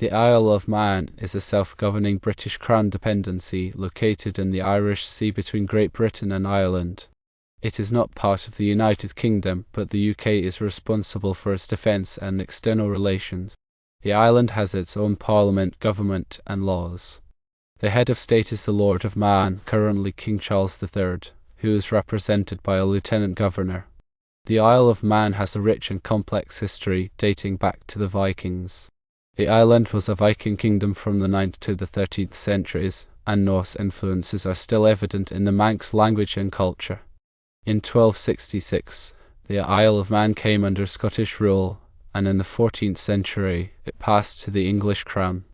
The Isle of Man is a self-governing British Crown Dependency located in the Irish Sea between Great Britain and Ireland. It is not part of the United Kingdom, but the UK is responsible for its defence and external relations. The island has its own parliament, government and laws. The head of state is the Lord of Man, currently King Charles III, who is represented by a lieutenant governor. The Isle of Man has a rich and complex history dating back to the Vikings. The island was a Viking kingdom from the 9th to the 13th centuries, and Norse influences are still evident in the Manx language and culture. In 1266, the Isle of Man came under Scottish rule, and in the 14th century it passed to the English crown.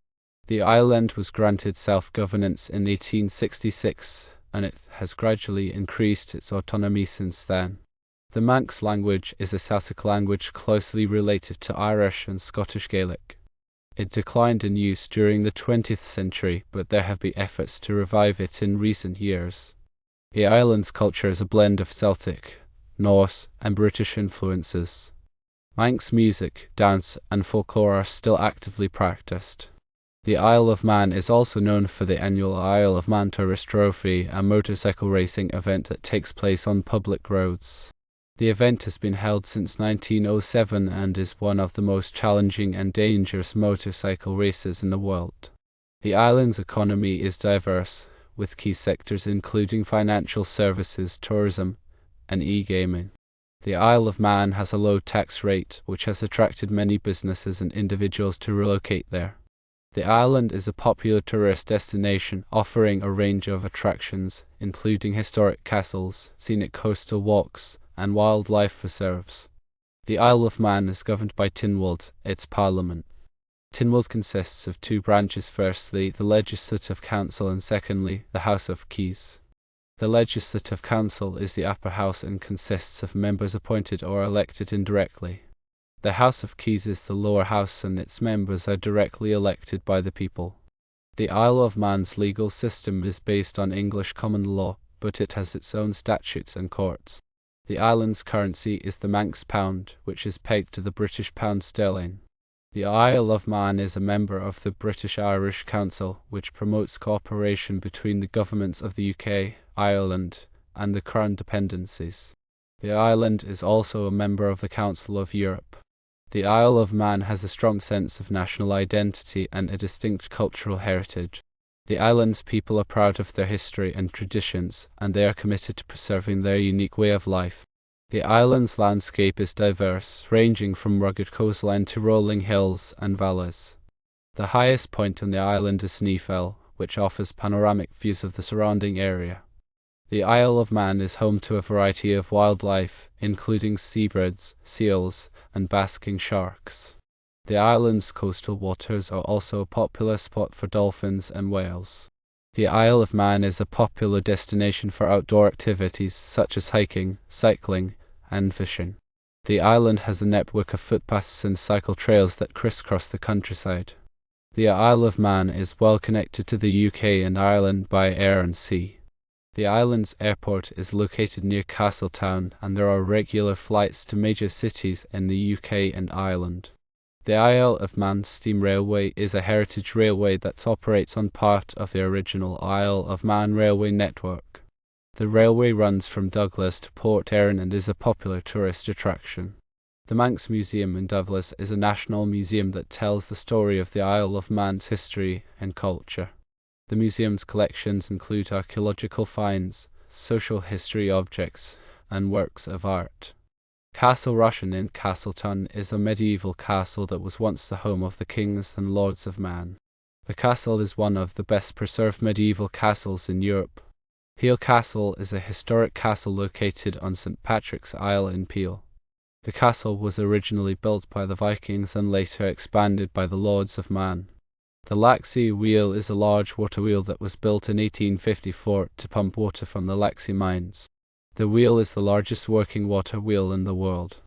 The island was granted self-governance in 1866, and it has gradually increased its autonomy since then. The Manx language is a Celtic language closely related to Irish and Scottish Gaelic. It declined in use during the 20th century, but there have been efforts to revive it in recent years. The island's culture is a blend of Celtic, Norse, and British influences. Manx music, dance, and folklore are still actively practiced. The Isle of Man is also known for the annual Isle of Man Tourist Trophy, a motorcycle racing event that takes place on public roads. The event has been held since 1907 and is one of the most challenging and dangerous motorcycle races in the world. The island's economy is diverse, with key sectors including financial services, tourism, and e-gaming. The Isle of Man has a low tax rate, which has attracted many businesses and individuals to relocate there. The island is a popular tourist destination, offering a range of attractions, including historic castles, scenic coastal walks, and wildlife reserves. The Isle of Man is governed by Tynwald, its parliament. Tynwald consists of two branches: firstly, the Legislative Council, and secondly, the House of Keys. The Legislative Council is the upper house and consists of members appointed or elected indirectly. The House of Keys is the lower house and its members are directly elected by the people. The Isle of Man's legal system is based on English common law, but it has its own statutes and courts. The island's currency is the Manx pound, which is pegged to the British pound sterling. The Isle of Man is a member of the British-Irish Council, which promotes cooperation between the governments of the UK, Ireland, and the Crown Dependencies. The island is also a member of the Council of Europe. The Isle of Man has a strong sense of national identity and a distinct cultural heritage. The island's people are proud of their history and traditions, and they are committed to preserving their unique way of life. The island's landscape is diverse, ranging from rugged coastline to rolling hills and valleys. The highest point on the island is Sneefell, which offers panoramic views of the surrounding area. The Isle of Man is home to a variety of wildlife, including seabirds, seals, and basking sharks. The island's coastal waters are also a popular spot for dolphins and whales. The Isle of Man is a popular destination for outdoor activities such as hiking, cycling, and fishing. The island has a network of footpaths and cycle trails that crisscross the countryside. The Isle of Man is well connected to the UK and Ireland by air and sea. The island's airport is located near Castletown, and there are regular flights to major cities in the UK and Ireland. The Isle of Man Steam Railway is a heritage railway that operates on part of the original Isle of Man railway network. The railway runs from Douglas to Port Erin and is a popular tourist attraction. The Manx Museum in Douglas is a national museum that tells the story of the Isle of Man's history and culture. The museum's collections include archaeological finds, social history objects, and works of art. Castle Rushen in Castleton is a medieval castle that was once the home of the kings and lords of Man. The castle is one of the best preserved medieval castles in Europe. Peel Castle is a historic castle located on St. Patrick's Isle in Peel. The castle was originally built by the Vikings and later expanded by the lords of Man. The Laxey Wheel is a large water wheel that was built in 1854 to pump water from the Laxey mines. The wheel is the largest working water wheel in the world.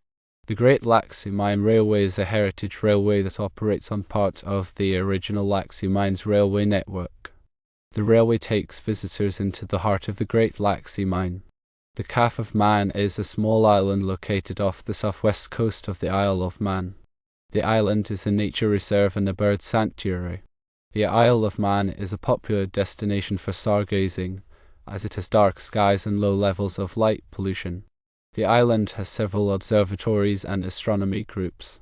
The Great Laxey Mine Railway is a heritage railway that operates on part of the original Laxey Mines railway network. The railway takes visitors into the heart of the Great Laxey Mine. The Calf of Man is a small island located off the southwest coast of the Isle of Man. The island is a nature reserve and a bird sanctuary. The Isle of Man is a popular destination for stargazing, as it has dark skies and low levels of light pollution. The island has several observatories and astronomy groups.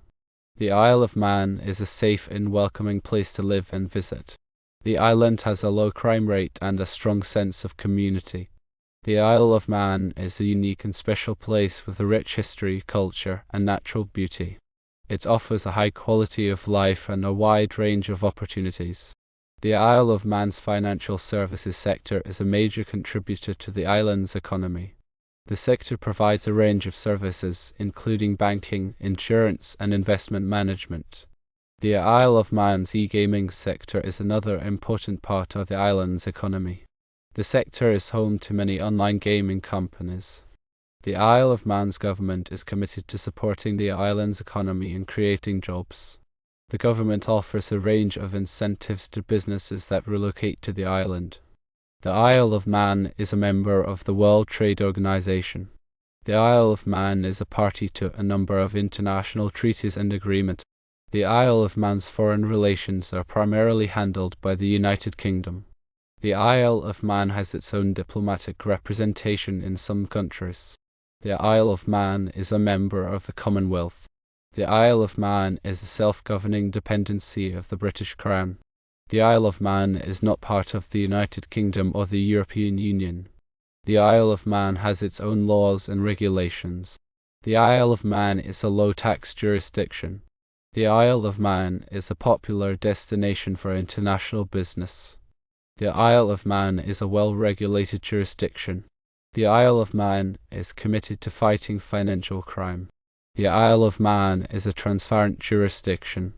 The Isle of Man is a safe and welcoming place to live and visit. The island has a low crime rate and a strong sense of community. The Isle of Man is a unique and special place with a rich history, culture, and natural beauty. It offers a high quality of life and a wide range of opportunities. The Isle of Man's financial services sector is a major contributor to the island's economy. The sector provides a range of services, including banking, insurance, and investment management. The Isle of Man's e-gaming sector is another important part of the island's economy. The sector is home to many online gaming companies. The Isle of Man's government is committed to supporting the island's economy and creating jobs. The government offers a range of incentives to businesses that relocate to the island. The Isle of Man is a member of the World Trade Organization. The Isle of Man is a party to a number of international treaties and agreements. The Isle of Man's foreign relations are primarily handled by the United Kingdom. The Isle of Man has its own diplomatic representation in some countries. The Isle of Man is a member of the Commonwealth. The Isle of Man is a self-governing dependency of the British Crown. The Isle of Man is not part of the United Kingdom or the European Union. The Isle of Man has its own laws and regulations. The Isle of Man is a low-tax jurisdiction. The Isle of Man is a popular destination for international business. The Isle of Man is a well-regulated jurisdiction. The Isle of Man is committed to fighting financial crime. The Isle of Man is a transparent jurisdiction.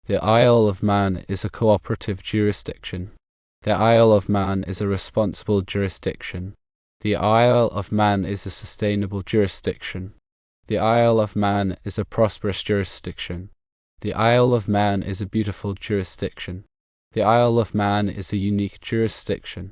The Isle of Man is a cooperative jurisdiction. The Isle of Man is a responsible jurisdiction. The Isle of Man is a sustainable jurisdiction. The Isle of Man is a prosperous jurisdiction. The Isle of Man is a beautiful jurisdiction. The Isle of Man is a unique jurisdiction.